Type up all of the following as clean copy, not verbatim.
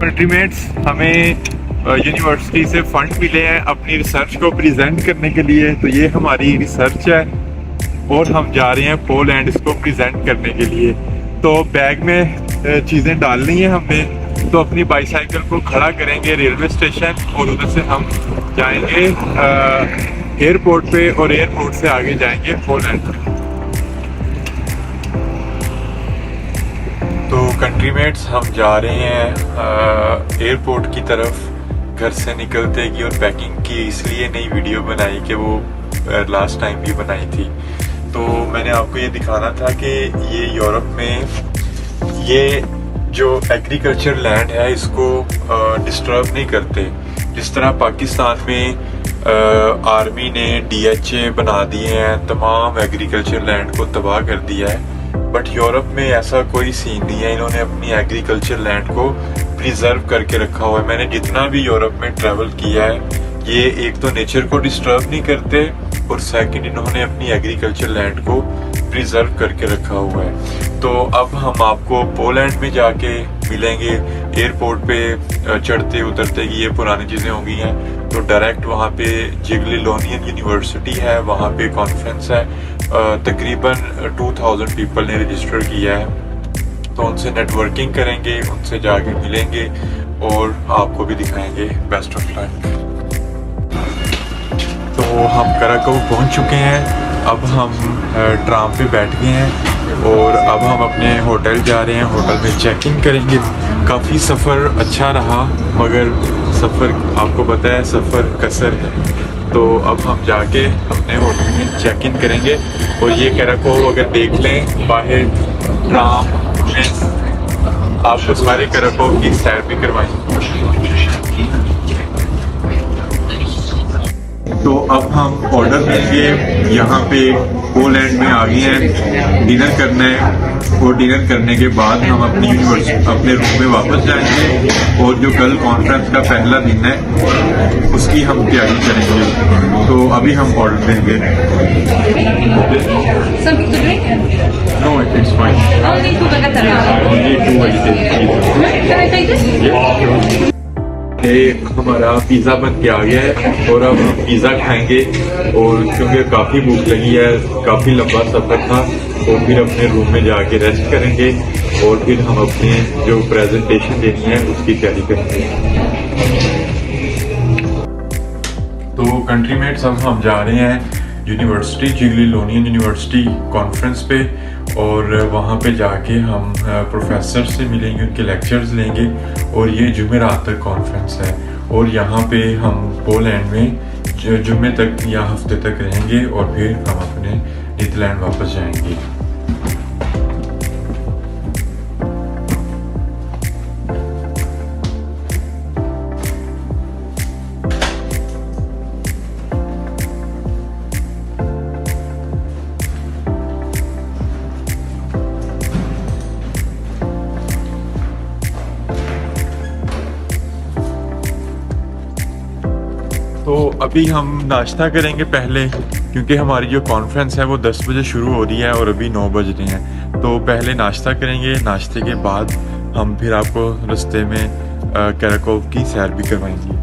कंट्रीमेट्स हमें यूनिवर्सिटी से फंड मिले हैं अपनी रिसर्च को प्रेजेंट करने के लिए। तो ये हमारी रिसर्च है और हम जा रहे हैं पोलैंड इसको प्रेजेंट करने के लिए। तो बैग में चीज़ें डालनी है हमने, तो अपनी बाईसाइकिल को खड़ा करेंगे रेलवे स्टेशन और उधर से हम जाएंगे एयरपोर्ट पे और एयरपोर्ट से आगे जाएंगे पोलैंड। तो कंट्रीमेट्स हम जा रहे हैं एयरपोर्ट की तरफ। घर से निकलते की और पैकिंग की इसलिए नई वीडियो बनाई कि वो लास्ट टाइम भी बनाई थी। तो मैंने आपको ये दिखाना था कि ये यूरोप में ये जो एग्रीकल्चर लैंड है इसको डिस्टर्ब नहीं करते। जिस तरह पाकिस्तान में आर्मी ने DHA बना दिए हैं, तमाम एग्रीकल्चर लैंड को तबाह कर दिया है, बट यूरोप में ऐसा कोई सीन नहीं है। इन्होंने अपनी एग्रीकल्चर लैंड को प्रिजर्व करके रखा हुआ है। मैंने जितना भी यूरोप में ट्रैवल किया है, ये एक तो नेचर को डिस्टर्ब नहीं करते और सेकंड इन्होंने अपनी एग्रीकल्चर लैंड को प्रिजर्व करके रखा हुआ है। तो अब हम आपको पोलैंड में जाके मिलेंगे एयरपोर्ट पे चढ़ते उतरते की ये पुरानी चीज़ें हो गई हैं। तो डायरेक्ट वहाँ पे जिगलिलोनियन यूनिवर्सिटी है, वहाँ पे कॉन्फ्रेंस है। तकरीबन 2000 पीपल ने रजिस्टर किया है। तो उनसे नेटवर्किंग करेंगे, उनसे जाके मिलेंगे और आपको भी दिखाएंगे। Best of luck. तो हम कराकोव पहुंच चुके हैं। अब हम ट्राम पे बैठ गए हैं और अब हम अपने होटल जा रहे हैं। होटल में चेक इन करेंगे। काफ़ी सफ़र अच्छा रहा, मगर सफ़र आपको पता है सफ़र कसर है। तो अब हम जाके अपने होटल में चेक इन करेंगे और ये कराकोव अगर देख लें बाहर ट्राम में आपको सारे कराकोव की सैर भी करवाएंगे। तो अब हम ऑर्डर देंगे। यहाँ पे पोलैंड में आ गए हैं, डिनर करना है और डिनर करने के बाद हम अपनी यूनिवर्सिटी अपने रूम में वापस जाएंगे और जो कल कॉन्फ्रेंस का पहला दिन है उसकी हम तैयारी करेंगे। तो अभी हम ऑर्डर देंगे। No, it's fine. Only two vegetarian. हमारा पिज़्ज़ा बन के आ गया है और अब हम पिज़्ज़ा खाएंगे। और क्योंकि काफ़ी भूख लगी है, काफ़ी लंबा सफ़र था, तो फिर अपने रूम में जाके रेस्ट करेंगे और फिर हम अपनी जो प्रेजेंटेशन देनी है उसकी तैयारी करेंगे। तो कंट्रीमेट्स अब हम जा रहे हैं यूनिवर्सिटी, जिगलिलोनियन यूनिवर्सिटी कॉन्फ्रेंस पे, और वहाँ पे जाके हम प्रोफेसर से मिलेंगे, उनके लेक्चर्स लेंगे। और ये जुमेरात तक कॉन्फ्रेंस है और यहाँ पे हम पोलैंड में जुमे तक या हफ्ते तक रहेंगे और फिर हम अपने नीदरलैंड वापस जाएंगे। तो अभी हम नाश्ता करेंगे पहले, क्योंकि हमारी जो कॉन्फ्रेंस है वो 10 बजे शुरू हो रही है और अभी 9 बज रहे हैं। तो पहले नाश्ता करेंगे, नाश्ते के बाद हम फिर आपको रास्ते में कराकोव की सैर भी करवाएंगे।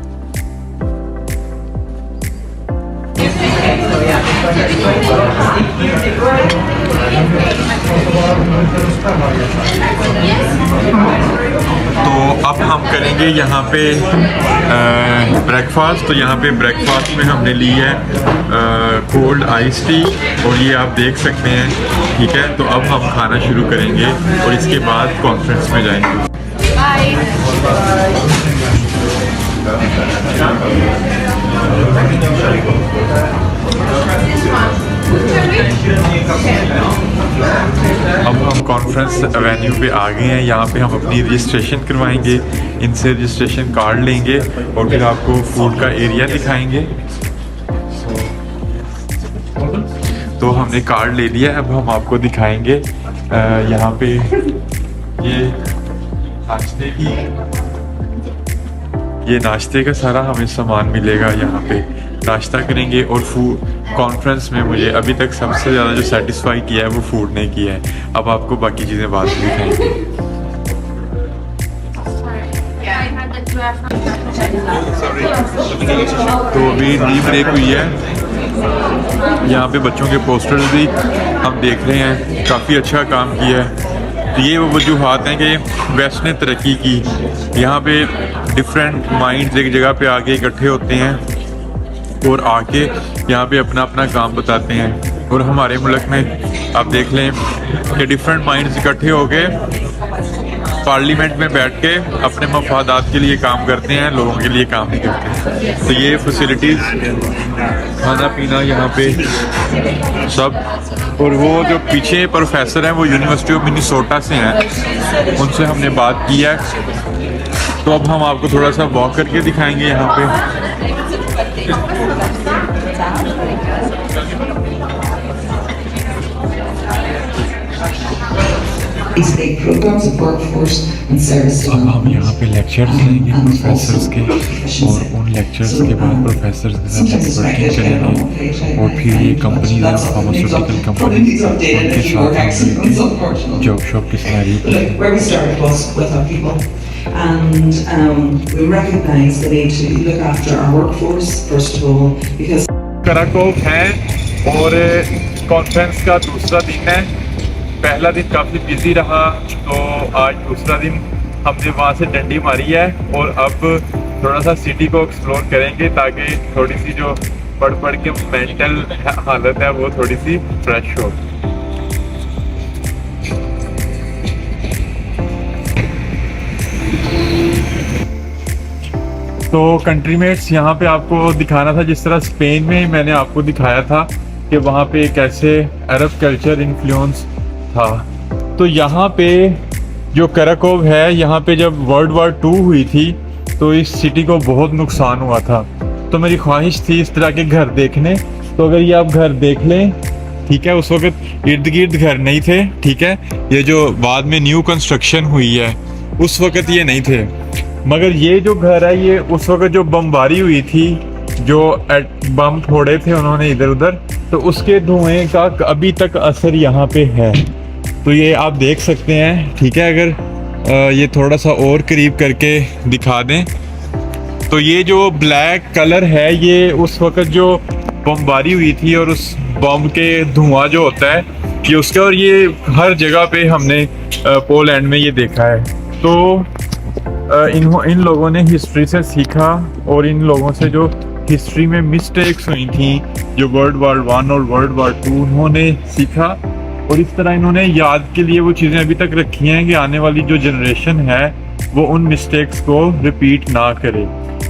तो अब हम करेंगे यहाँ पे ब्रेकफास्ट। तो यहाँ पे ब्रेकफास्ट में हमने ली है कोल्ड आइस टी और ये आप देख सकते हैं, ठीक है। तो अब हम खाना शुरू करेंगे और इसके बाद कॉन्फ्रेंस में जाएंगे। अब हम कॉन्फ्रेंस एवेन्यू पे आ गए हैं। यहाँ पे हम अपनी रजिस्ट्रेशन करवाएंगे, इनसे रजिस्ट्रेशन कार्ड लेंगे और फिर आपको फूड का एरिया दिखाएंगे। तो हमने कार्ड ले लिया, अब हम आपको दिखाएंगे यहाँ पे ये नाश्ते का सारा हमें सामान मिलेगा। यहाँ पे नाश्ता करेंगे और फूड कॉन्फ्रेंस में मुझे अभी तक सबसे ज़्यादा जो सेटिस्फाई किया है वो फूड ने किया है। अब आपको बाकी चीज़ें बाद में दिखाएंगे। तो अभी टी ब्रेक हुई है, यहाँ पे बच्चों के पोस्टर्स भी हम देख रहे हैं, काफ़ी अच्छा काम किया है। तो ये वो वजूहात हैं कि वेस्ट ने तरक्की की, यहाँ पे डिफरेंट माइंड्स एक जगह पे आके इकट्ठे होते हैं और आके यहाँ पे अपना अपना काम बताते हैं। और हमारे मुल्क में आप देख लें कि डिफरेंट माइंड्स इकट्ठे होके पार्लियामेंट में बैठ के अपने मफादात के लिए काम करते हैं, लोगों के लिए काम नहीं करते। तो ये फैसिलिटीज़, खाना पीना यहाँ पे सब। और वो जो पीछे प्रोफेसर हैं वो यूनिवर्सिटी ऑफ मिनेसोटा से हैं, उनसे हमने बात की है। तो अब हम आपको थोड़ा सा वॉक करके दिखाएंगे यहाँ पे। अब हम यहाँ पे लेक्चर्स लेंगे प्रोफेसर्स के, और उन लेक्चर्स के बाद प्रोफेसर्स के साथ नेटवर्किंग करेंगे, और फिर ये कंपनीज हैं, फार्मास्यूटिकल कंपनी, उनके साथ हम जॉब शॉप की कराकोव है। और कॉन्फ्रेंस का दूसरा दिन है, पहला दिन काफ़ी बिजी रहा, तो आज दूसरा दिन हमने वहाँ से डंडी मारी है और अब थोड़ा सा सिटी को एक्सप्लोर करेंगे, ताकि थोड़ी सी जो पढ़ के मेंटल हालत है वो थोड़ी सी फ्रेश हो। तो कंट्रीमेट्स यहाँ पे आपको दिखाना था, जिस तरह स्पेन में मैंने आपको दिखाया था कि वहाँ पे कैसे अरब कल्चर इन्फ्लुएंस था। तो यहाँ पे जो कराकोव है, यहाँ पे जब वर्ल्ड वार 2 हुई थी तो इस सिटी को बहुत नुकसान हुआ था। तो मेरी ख्वाहिश थी इस तरह के घर देखने। तो अगर ये आप घर देख लें, ठीक है, उस वक्त इर्द गिर्द घर नहीं थे, ठीक है, ये जो बाद में न्यू कंस्ट्रक्शन हुई है उस वक्त ये नहीं थे। मगर ये जो घर है ये उस वक्त जो बमबारी हुई थी, जो बम फोड़े थे उन्होंने इधर उधर, तो उसके धुएं का अभी तक असर यहाँ पे है। तो ये आप देख सकते हैं, ठीक है। अगर ये थोड़ा सा और करीब करके दिखा दें तो ये जो ब्लैक कलर है ये उस वक्त जो बमबारी हुई थी और उस बम के धुआं जो होता है ये उसका, और ये हर जगह पे हमने पोलैंड में ये देखा है। तो इन लोगों ने हिस्ट्री से सीखा, और इन लोगों से जो हिस्ट्री में मिस्टेक्स हुई थी, जो वर्ल्ड वार 1 और वर्ल्ड वार 2, उन्होंने सीखा, और इस तरह इन्होंने याद के लिए वो चीज़ें अभी तक रखी हैं कि आने वाली जो जनरेशन है वो उन मिस्टेक्स को रिपीट ना करे।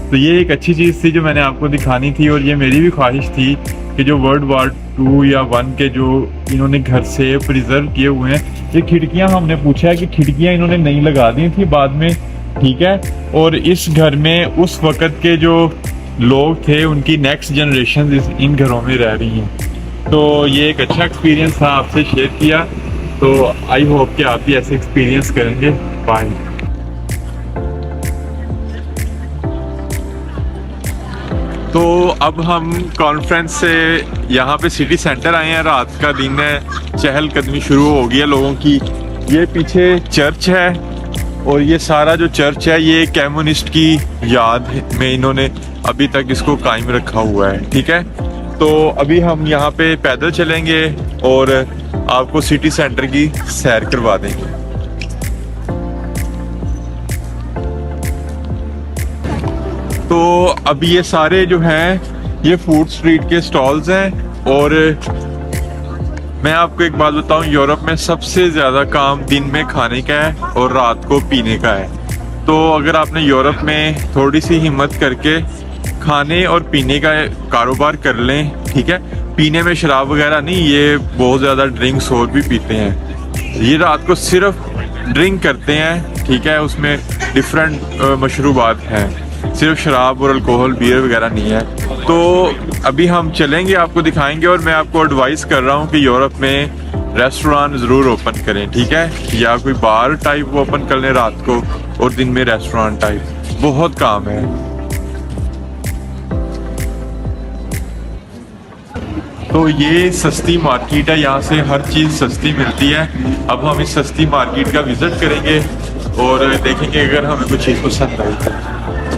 तो ये एक अच्छी चीज़ थी जो मैंने आपको दिखानी थी, और ये मेरी भी ख्वाहिश थी कि जो वर्ल्ड वार 2 या 1 के जो इन्होंने घर से प्रिजर्व किए हुए हैं, ये खिड़कियाँ, हमने पूछा है कि खिड़कियाँ इन्होंने नहीं लगा दी थी बाद में, ठीक है। और इस घर में उस वक़्त के जो लोग थे उनकी नेक्स्ट जनरेशन इन घरों में रह रही हैं। तो ये एक अच्छा एक्सपीरियंस था, आपसे शेयर किया। तो आई होप कि आप भी ऐसे एक्सपीरियंस करेंगे। बाय। तो अब हम कॉन्फ्रेंस से यहाँ पे सिटी सेंटर आए हैं, रात का दिन है, चहलकदमी शुरू हो गई है लोगों की। ये पीछे चर्च है, और ये सारा जो चर्च है ये कम्युनिस्ट की याद में इन्होंने अभी तक इसको कायम रखा हुआ है, ठीक है। तो अभी हम यहाँ पे पैदल चलेंगे और आपको सिटी सेंटर की सैर करवा देंगे। तो अभी ये सारे जो हैं ये फूड स्ट्रीट के स्टॉल्स हैं, और मैं आपको एक बात बताऊं, यूरोप में सबसे ज़्यादा काम दिन में खाने का है और रात को पीने का है। तो अगर आपने यूरोप में थोड़ी सी हिम्मत करके खाने और पीने का कारोबार कर लें, ठीक है, पीने में शराब वगैरह नहीं, ये बहुत ज़्यादा ड्रिंक्स और भी पीते हैं, ये रात को सिर्फ ड्रिंक करते हैं, ठीक है, उसमें डिफरेंट मशरूबात हैं, सिर्फ शराब और अल्कोहल बियर वगैरह नहीं है। तो अभी हम चलेंगे, आपको दिखाएंगे, और मैं आपको एडवाइस कर रहा हूँ कि यूरोप में रेस्टोरेंट ज़रूर ओपन करें, ठीक है, या कोई बार टाइप ओपन कर लें रात को, और दिन में रेस्टोरेंट टाइप, बहुत काम है। तो ये सस्ती मार्केट है, यहाँ से हर चीज़ सस्ती मिलती है। अब हम इस सस्ती मार्केट का विज़िट करेंगे और देखेंगे अगर हमें कुछ चीज़ पसंद आई।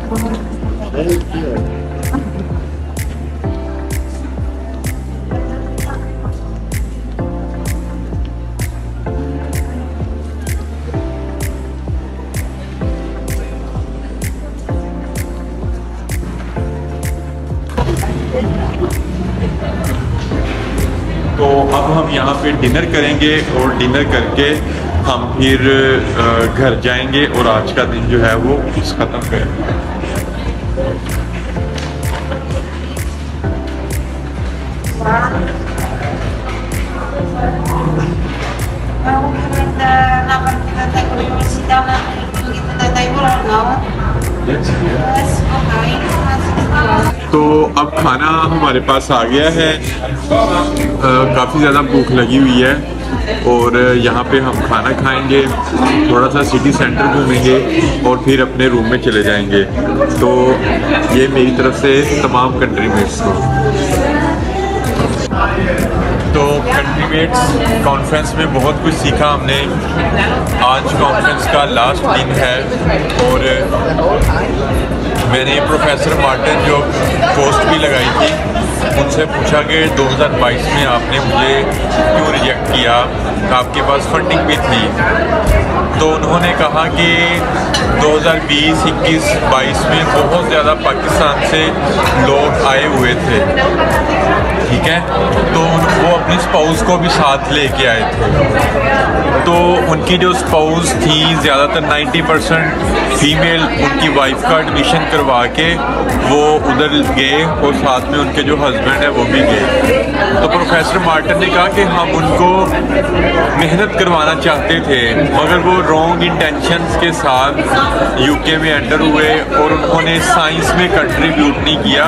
तो अब हम यहाँ पे डिनर करेंगे और डिनर करके हम फिर घर जाएंगे और आज का दिन जो है वो ख़त्म करेंगे। तो अब खाना हमारे पास आ गया है। काफ़ी ज़्यादा भूख लगी हुई है और यहाँ पे हम खाना खाएंगे, थोड़ा सा सिटी सेंटर घूमेंगे और फिर अपने रूम में चले जाएंगे। तो ये मेरी तरफ से तमाम कंट्री मेट्स को। तो कंट्री मेट्स कॉन्फ्रेंस में बहुत कुछ सीखा हमने। आज कॉन्फ्रेंस का लास्ट दिन है और मैंने प्रोफेसर मार्टिन जो पोस्ट भी लगाई थी उनसे पूछा कि 2022 में आपने मुझे क्यों रिजेक्ट किया, आपके पास फंडिंग भी थी। तो उन्होंने कहा कि 2020, 21, 22 में बहुत ज़्यादा पाकिस्तान से लोग आए हुए थे, ठीक है। तो वो अपनी स्पाउस को भी साथ लेके आए थे। तो उनकी जो स्पाउस थी ज़्यादातर 90% फीमेल, उनकी वाइफ का एडमिशन करवा के वो उधर गए और साथ में उनके जो हस्बैंड है वो भी गए। तो प्रोफेसर मार्टिन ने कहा कि हम उनको मेहनत करवाना चाहते थे मगर वो रॉन्ग इंटेंशंस के साथ यूके में एंटर हुए और उन्होंने साइंस में कंट्रीब्यूट नहीं किया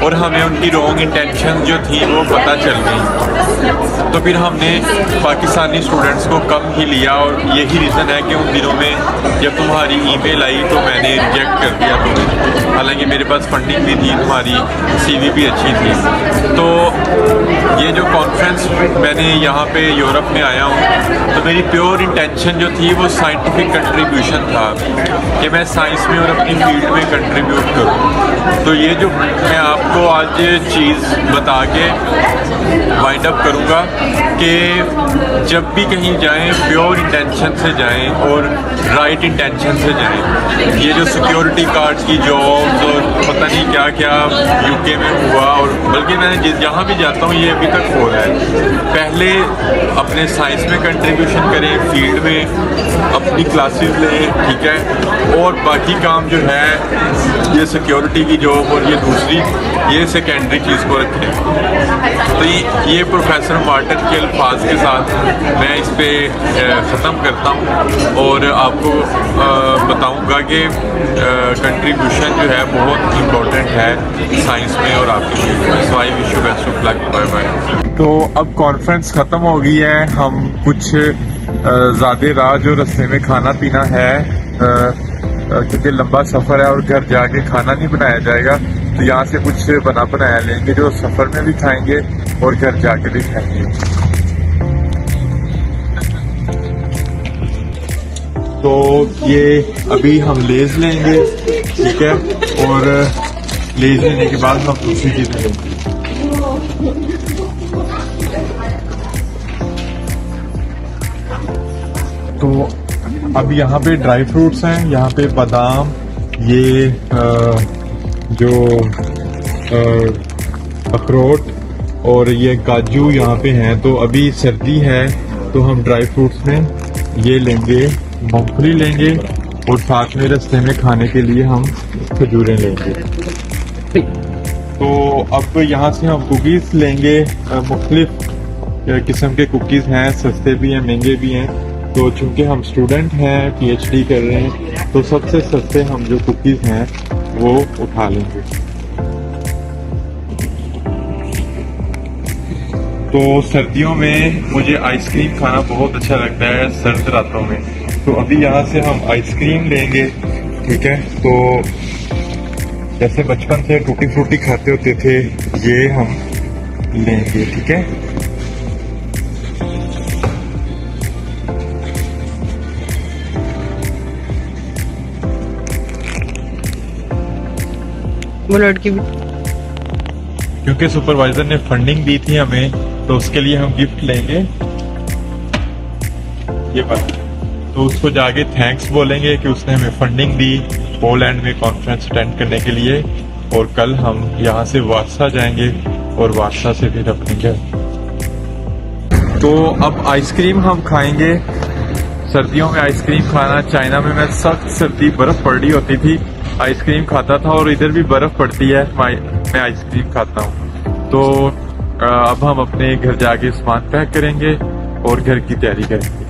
और हमें उनकी रॉन्ग इंटेंशन जो थी वो पता चल गई। तो फिर हमने पाकिस्तानी स्टूडेंट्स को कम ही लिया और यही रीज़न है कि उन दिनों में जब तुम्हारी ईमेल आई तो मैंने रिजेक्ट कर दिया तुम्हें, हालांकि मेरे पास फंडिंग भी थी, तुम्हारी सीवी भी अच्छी थी। तो ये जो कॉन्फ्रेंस मैंने यहाँ पे यूरोप में आया हूँ तो मेरी प्योर इंटेंशन जो थी वो साइंटिफिक कंट्रीब्यूशन था कि मैं साइंस में और अपनी फील्ड में कंट्रीब्यूट करूँ। तो ये जो मैं आपको आज चीज़ बता के वाइंड अप करूँगा कि जब भी कहीं जाएं प्योर इंटेंशन से जाएं और राइट इंटेंशन से जाएं। ये जो सिक्योरिटी गार्ड की जॉब्स और पता नहीं क्या क्या यूके में हुआ, और बल्कि मैंने जहाँ भी जाता हूँ ये अभी तक हो रहा है। पहले अपने साइंस में कंट्रीब्यूशन करें, फील्ड में अपनी क्लासेस लें, ठीक है, और बाकी काम जो है ये सिक्योरिटी की जॉब और ये दूसरी ये सेकेंडरी चीज़ को रखें। तो ये प्रोफेसर मार्टिन के अल्फाज के साथ मैं इस पे ख़त्म करता हूँ और आपको बताऊँगा कि कंट्रीब्यूशन जो है बहुत इम्पोर्टेंट है साइंस में और आपकी फील्ड में। So I wish you best of luck, bye bye. तो अब कॉन्फ्रेंस ख़त्म हो गई है। हम कुछ ज़्यादा राह जो रास्ते में खाना पीना है क्योंकि लंबा सफ़र है और घर जाके खाना नहीं बनाया जाएगा, तो यहाँ से कुछ बना बनाया लेंगे जो सफ़र में भी खाएंगे और घर जाके भी खाएंगे। तो ये अभी हम लेज लेंगे, ठीक है, और लेज लेने के बाद हम दूसरी चीज़ें लेंगे। तो अब यहाँ पे ड्राई फ्रूट्स हैं, यहाँ पे बादाम, ये जो अखरोट और ये काजू यहाँ पे हैं। तो अभी सर्दी है तो हम ड्राई फ्रूट्स में ये लेंगे, मूंगफली लेंगे और साथ में रास्ते में खाने के लिए हम खजूरें लेंगे। तो अब यहाँ से हम कुकीज़ लेंगे, मुख्तलिफ किस्म के कुकीज़ हैं, सस्ते भी हैं महंगे भी हैं। तो चूंकि हम स्टूडेंट हैं, पीएचडी कर रहे हैं, तो सबसे सस्ते हम जो कुकीज़ हैं वो उठा लेंगे। तो सर्दियों में मुझे आइसक्रीम खाना बहुत अच्छा लगता है, सर्द रातों में। तो अभी यहाँ से हम आइसक्रीम लेंगे, ठीक है। तो जैसे बचपन से टूटी फ्रूटी खाते होते थे ये हम लेंगे, ठीक है। वो लड़की भी। क्योंकि सुपरवाइजर ने फंडिंग दी थी हमें, तो उसके लिए हम गिफ्ट लेंगे ये बात। तो उसको जाके थैंक्स बोलेंगे कि उसने हमें फंडिंग दी पोलैंड में कॉन्फ्रेंस अटेंड करने के लिए। और कल हम यहाँ से वार्सा जाएंगे और वार्सा से फिर अपने घर। तो अब आइसक्रीम हम खाएंगे। सर्दियों में आइसक्रीम खाना, चाइना में मैं सख्त सर्दी बर्फ पड़ रही होती थी, आइसक्रीम खाता था, और इधर भी बर्फ पड़ती है, मैं आइसक्रीम खाता हूँ। तो अब हम अपने घर जाके सामान पैक करेंगे और घर की तैयारी करेंगे।